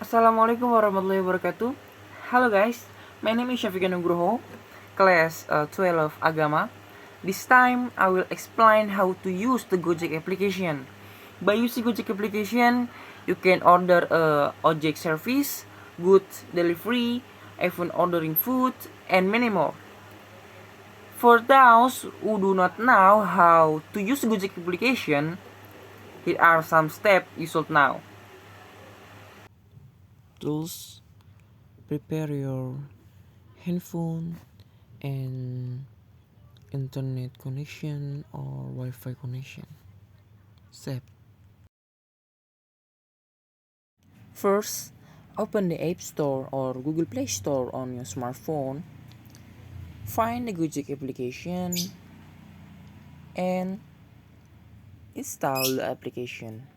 Assalamualaikum warahmatullahi wabarakatuh. Hello guys, my name is Syafiq Nugroho, class 12 Agama. This time I will explain how to use the Gojek application. By using Gojek application, you can order a ojek service, goods delivery, even ordering food, and many more. For those who do not know how to use the Gojek application, here are some steps you should know. Tools: prepare your handphone and internet connection or Wi-Fi connection. Step: first, open the App Store or Google Play Store on your smartphone. Find the Gojek application and install the application.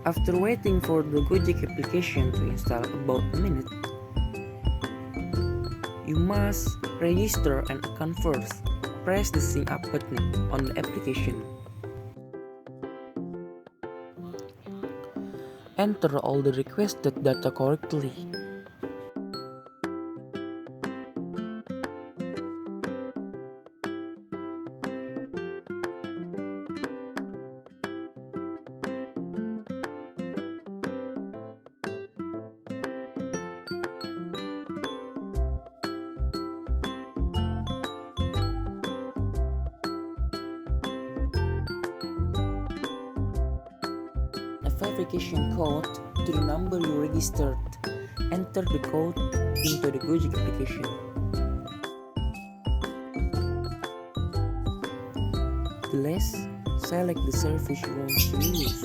After waiting for the Gojek application to install about a minute, you must register an account first. Press the sign up button on the application. Enter all the requested data correctly. Verification code to the number you registered. Enter the code into the Gojek application. Last, select the service you want to use.